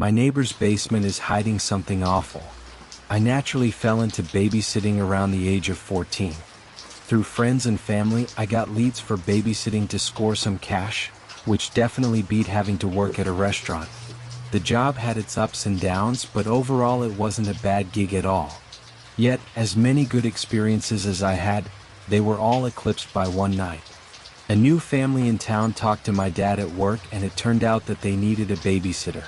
My neighbor's basement is hiding something awful. I naturally fell into babysitting around the age of 14. Through friends and family, I got leads for babysitting to score some cash, which definitely beat having to work at a restaurant. The job had its ups and downs, but overall it wasn't a bad gig at all. Yet, as many good experiences as I had, they were all eclipsed by one night. A new family in town talked to my dad at work, and it turned out that they needed a babysitter.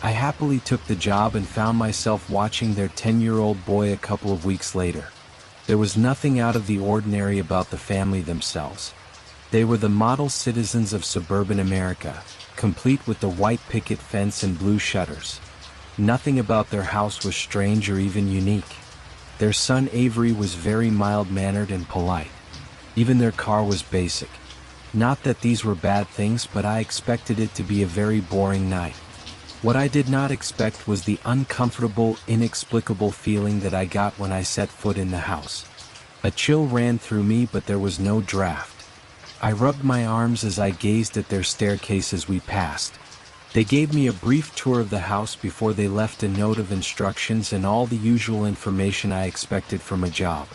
I happily took the job and found myself watching their 10-year-old boy a couple of weeks later. There was nothing out of the ordinary about the family themselves. They were the model citizens of suburban America, complete with the white picket fence and blue shutters. Nothing about their house was strange or even unique. Their son Avery was very mild-mannered and polite. Even their car was basic. Not that these were bad things, but I expected it to be a very boring night. What I did not expect was the uncomfortable, inexplicable feeling that I got when I set foot in the house. A chill ran through me, but there was no draft. I rubbed my arms as I gazed at their staircase as we passed. They gave me a brief tour of the house before they left a note of instructions and all the usual information I expected from a job.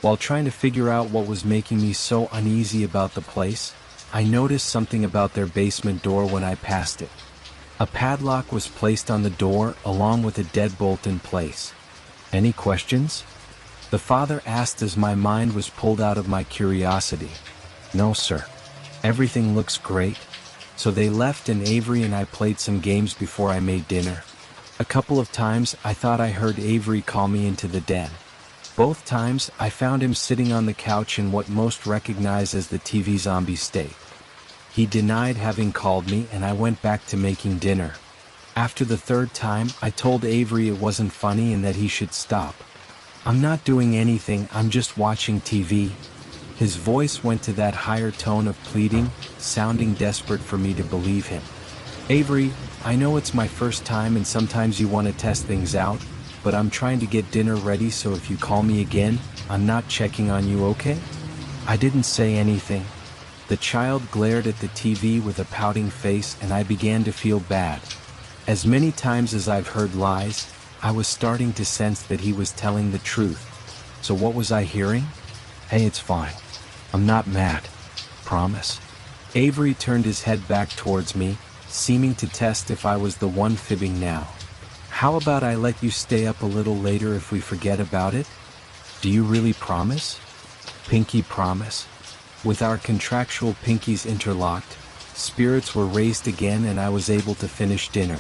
While trying to figure out what was making me so uneasy about the place, I noticed something about their basement door when I passed it. A padlock was placed on the door, along with a deadbolt in place. Any questions? The father asked as my mind was pulled out of my curiosity. No, sir. Everything looks great. So they left, and Avery and I played some games before I made dinner. A couple of times I thought I heard Avery call me into the den. Both times I found him sitting on the couch in what most recognize as the TV zombie state. He denied having called me, and I went back to making dinner. After the third time, I told Avery it wasn't funny and that he should stop. I'm not doing anything, I'm just watching TV. His voice went to that higher tone of pleading, sounding desperate for me to believe him. Avery, I know it's my first time and sometimes you want to test things out, but I'm trying to get dinner ready, so if you call me again, I'm not checking on you, okay? I didn't say anything. The child glared at the TV with a pouting face, and I began to feel bad. As many times as I've heard lies, I was starting to sense that he was telling the truth. So what was I hearing? Hey, it's fine. I'm not mad. Promise. Avery turned his head back towards me, seeming to test if I was the one fibbing now. How about I let you stay up a little later if we forget about it? Do you really promise? Pinky promise. With our contractual pinkies interlocked, spirits were raised again, and I was able to finish dinner.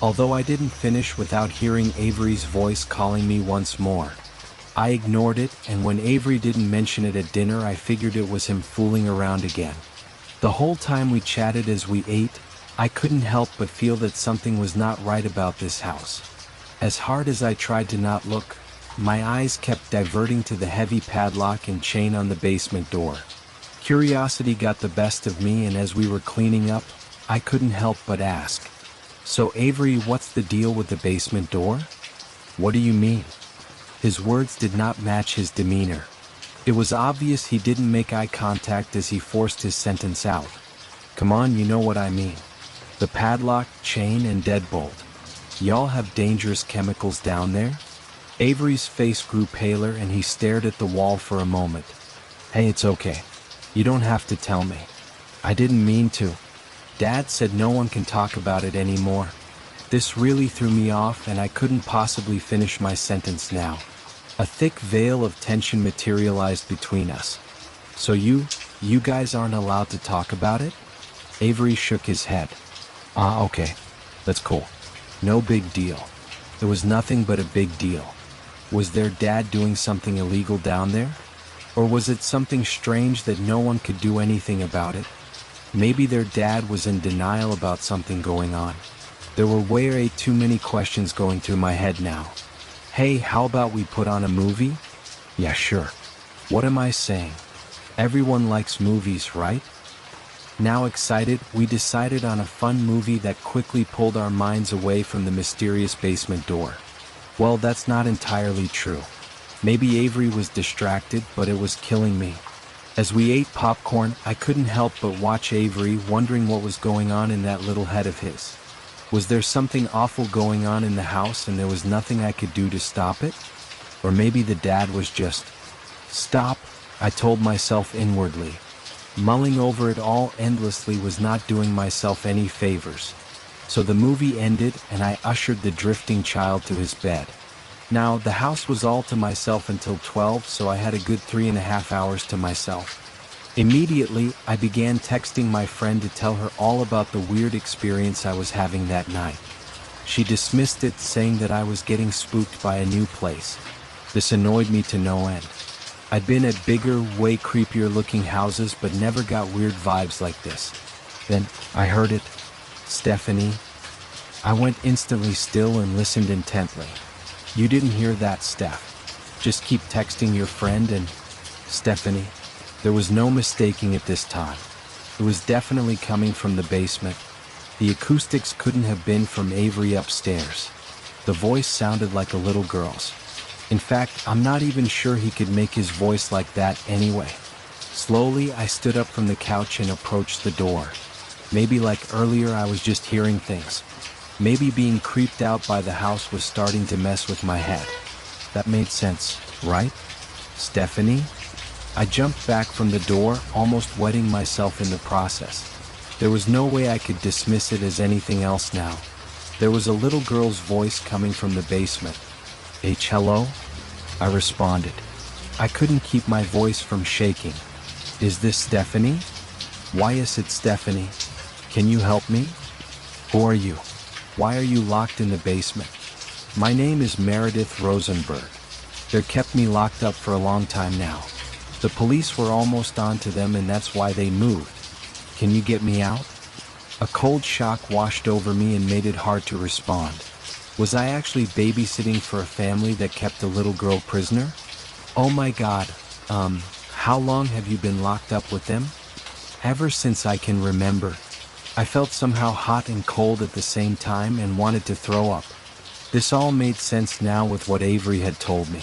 Although I didn't finish without hearing Avery's voice calling me once more. I ignored it, and when Avery didn't mention it at dinner, I figured it was him fooling around again. The whole time we chatted as we ate, I couldn't help but feel that something was not right about this house. As hard as I tried to not look, my eyes kept diverting to the heavy padlock and chain on the basement door. Curiosity got the best of me, and as we were cleaning up, I couldn't help but ask. So Avery, what's the deal with the basement door? What do you mean? His words did not match his demeanor. It was obvious he didn't make eye contact as he forced his sentence out. Come on, you know what I mean. The padlock, chain, and deadbolt. Y'all have dangerous chemicals down there? Avery's face grew paler, and he stared at the wall for a moment. Hey, it's okay. You don't have to tell me. I didn't mean to. Dad said no one can talk about it anymore. This really threw me off, and I couldn't possibly finish my sentence now. A thick veil of tension materialized between us. So you guys aren't allowed to talk about it? Avery shook his head. Okay. That's cool. No big deal. It was nothing but a big deal. Was their dad doing something illegal down there? Or was it something strange that no one could do anything about it? Maybe their dad was in denial about something going on. There were way too many questions going through my head now. Hey, how about we put on a movie? Yeah, sure. What am I saying? Everyone likes movies, right? Now excited, we decided on a fun movie that quickly pulled our minds away from the mysterious basement door. Well, that's not entirely true. Maybe Avery was distracted, but it was killing me. As we ate popcorn, I couldn't help but watch Avery, wondering what was going on in that little head of his. Was there something awful going on in the house and there was nothing I could do to stop it? Or maybe the dad was just... Stop, I told myself inwardly. Mulling over it all endlessly was not doing myself any favors. So the movie ended and I ushered the drifting child to his bed. Now, the house was all to myself until 12, so I had a good 3.5 hours to myself. Immediately, I began texting my friend to tell her all about the weird experience I was having that night. She dismissed it, saying that I was getting spooked by a new place. This annoyed me to no end. I'd been at bigger, way creepier looking houses, but never got weird vibes like this. Then, I heard it. Stephanie. I went instantly still and listened intently. You didn't hear that, Steph. Just keep texting your friend and... Stephanie. There was no mistaking it this time. It was definitely coming from the basement. The acoustics couldn't have been from Avery upstairs. The voice sounded like a little girl's. In fact, I'm not even sure he could make his voice like that anyway. Slowly, I stood up from the couch and approached the door. Maybe like earlier I was just hearing things. Maybe being creeped out by the house was starting to mess with my head. That made sense, right? Stephanie? I jumped back from the door, almost wetting myself in the process. There was no way I could dismiss it as anything else now. There was a little girl's voice coming from the basement. Hello? I responded. I couldn't keep my voice from shaking. Is this Stephanie? Why is it Stephanie? Can you help me? Who are you? Why are you locked in the basement? My name is Meredith Rosenberg. They kept me locked up for a long time now. The police were almost on to them and that's why they moved. Can you get me out? A cold shock washed over me and made it hard to respond. Was I actually babysitting for a family that kept a little girl prisoner? Oh my God, how long have you been locked up with them? Ever since I can remember. I felt somehow hot and cold at the same time and wanted to throw up. This all made sense now with what Avery had told me.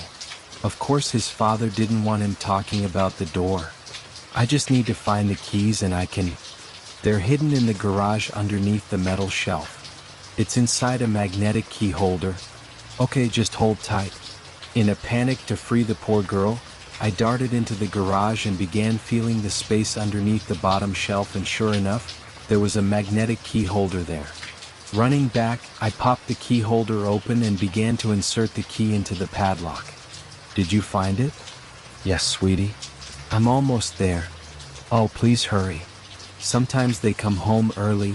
Of course his father didn't want him talking about the door. I just need to find the keys and I can... They're hidden in the garage underneath the metal shelf. It's inside a magnetic key holder. Okay, just hold tight. In a panic to free the poor girl, I darted into the garage and began feeling the space underneath the bottom shelf, and sure enough, there was a magnetic key holder there. Running back, I popped the key holder open and began to insert the key into the padlock. Did you find it? Yes, sweetie. I'm almost there. Oh, please hurry. Sometimes they come home early.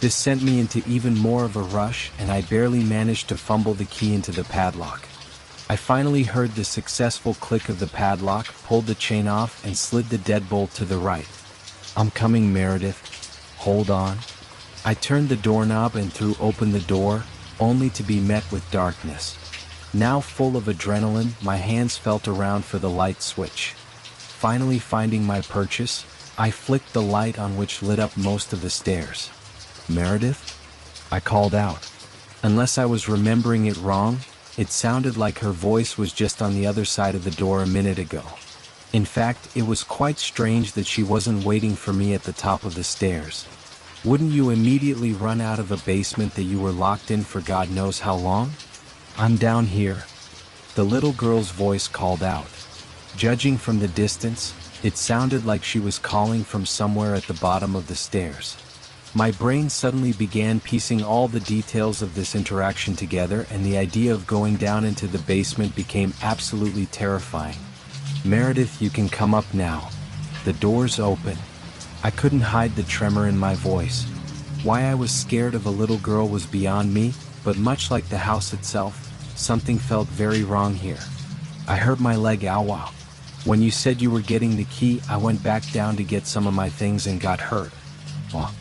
This sent me into even more of a rush, and I barely managed to fumble the key into the padlock. I finally heard the successful click of the padlock, pulled the chain off, and slid the deadbolt to the right. I'm coming, Meredith. Hold on. I turned the doorknob and threw open the door, only to be met with darkness. Now full of adrenaline, my hands felt around for the light switch. Finally finding my purchase, I flicked the light on, which lit up most of the stairs. Meredith? I called out. Unless I was remembering it wrong, it sounded like her voice was just on the other side of the door a minute ago. In fact, it was quite strange that she wasn't waiting for me at the top of the stairs. Wouldn't you immediately run out of a basement that you were locked in for God knows how long? I'm down here. The little girl's voice called out. Judging from the distance, it sounded like she was calling from somewhere at the bottom of the stairs. My brain suddenly began piecing all the details of this interaction together, and the idea of going down into the basement became absolutely terrifying. Meredith, you can come up now. The door's open. I couldn't hide the tremor in my voice. Why I was scared of a little girl was beyond me, but much like the house itself, something felt very wrong here. I heard my leg ow-wow. When you said you were getting the key, I went back down to get some of my things and got hurt. Well,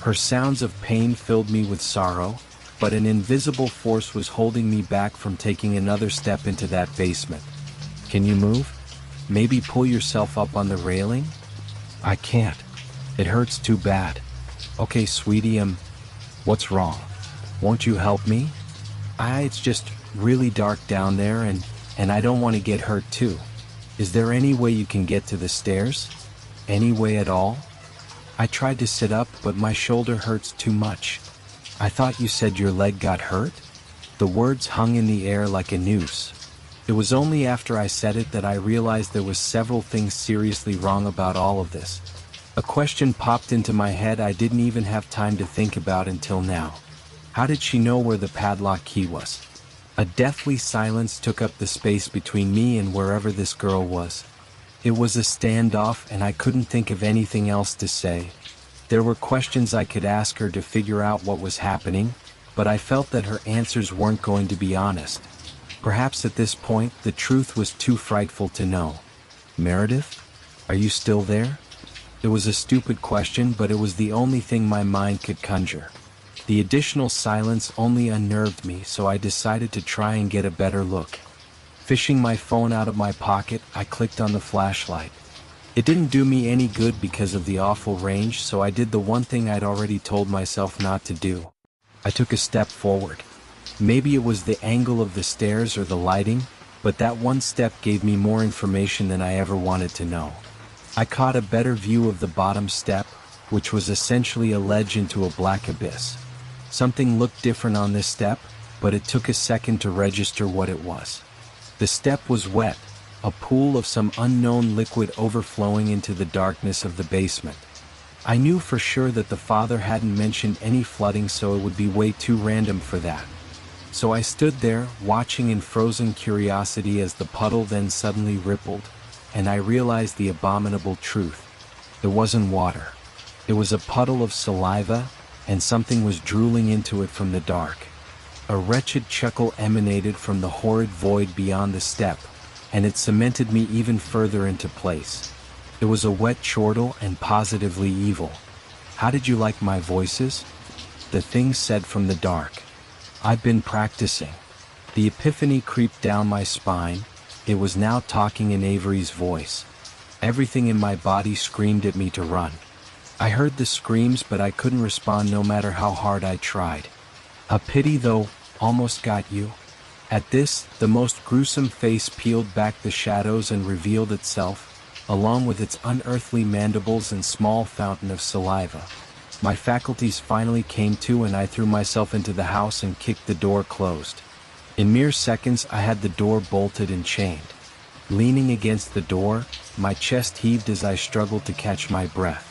her sounds of pain filled me with sorrow, but an invisible force was holding me back from taking another step into that basement. Can you move? Maybe pull yourself up on the railing? I can't. It hurts too bad. Okay, sweetie, what's wrong? Won't you help me? It's just really dark down there and I don't want to get hurt too. Is there any way you can get to the stairs? Any way at all? I tried to sit up, but my shoulder hurts too much. I thought you said your leg got hurt? The words hung in the air like a noose. It was only after I said it that I realized there was several things seriously wrong about all of this. A question popped into my head I didn't even have time to think about until now. How did she know where the padlock key was? A deathly silence took up the space between me and wherever this girl was. It was a standoff and I couldn't think of anything else to say. There were questions I could ask her to figure out what was happening, but I felt that her answers weren't going to be honest. Perhaps at this point, the truth was too frightful to know. Meredith? Are you still there? It was a stupid question, but it was the only thing my mind could conjure. The additional silence only unnerved me, so I decided to try and get a better look. Fishing my phone out of my pocket, I clicked on the flashlight. It didn't do me any good because of the awful range, so I did the one thing I'd already told myself not to do. I took a step forward. Maybe it was the angle of the stairs or the lighting, but that one step gave me more information than I ever wanted to know. I caught a better view of the bottom step, which was essentially a ledge into a black abyss. Something looked different on this step, but it took a second to register what it was. The step was wet, a pool of some unknown liquid overflowing into the darkness of the basement. I knew for sure that the father hadn't mentioned any flooding, so it would be way too random for that. So I stood there, watching in frozen curiosity as the puddle then suddenly rippled, and I realized the abominable truth. It wasn't water. It was a puddle of saliva, and something was drooling into it from the dark. A wretched chuckle emanated from the horrid void beyond the step, and it cemented me even further into place. It was a wet chortle and positively evil. "How did you like my voices?" the thing said from the dark. "I've been practicing." The epiphany creeped down my spine. It was now talking in Avery's voice. Everything in my body screamed at me to run. I heard the screams, but I couldn't respond no matter how hard I tried. "A pity, though, almost got you." At this, the most gruesome face peeled back the shadows and revealed itself, along with its unearthly mandibles and small fountain of saliva. My faculties finally came to, and I threw myself into the house and kicked the door closed. In mere seconds, I had the door bolted and chained. Leaning against the door, my chest heaved as I struggled to catch my breath.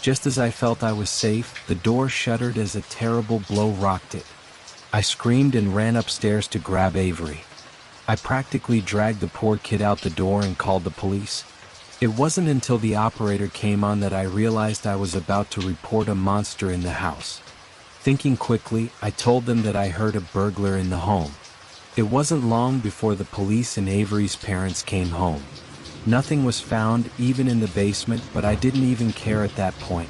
Just as I felt I was safe, the door shuddered as a terrible blow rocked it. I screamed and ran upstairs to grab Avery. I practically dragged the poor kid out the door and called the police. It wasn't until the operator came on that I realized I was about to report a monster in the house. Thinking quickly, I told them that I heard a burglar in the home. It wasn't long before the police and Avery's parents came home. Nothing was found, even in the basement, but I didn't even care at that point.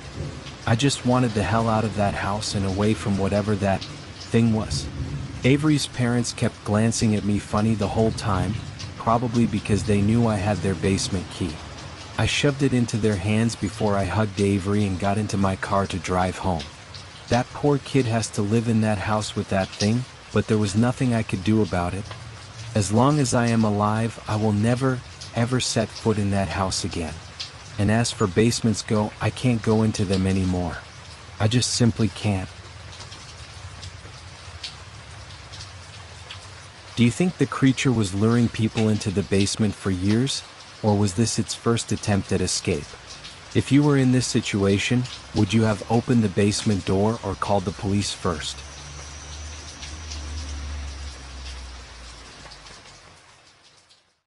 I just wanted the hell out of that house and away from whatever that thing was. Avery's parents kept glancing at me funny the whole time, probably because they knew I had their basement key. I shoved it into their hands before I hugged Avery and got into my car to drive home. That poor kid has to live in that house with that thing, but there was nothing I could do about it. As long as I am alive, I will never, ever set foot in that house again. And as for basements go, I can't go into them anymore. I just simply can't. Do you think the creature was luring people into the basement for years, or was this its first attempt at escape? If you were in this situation, would you have opened the basement door or called the police first?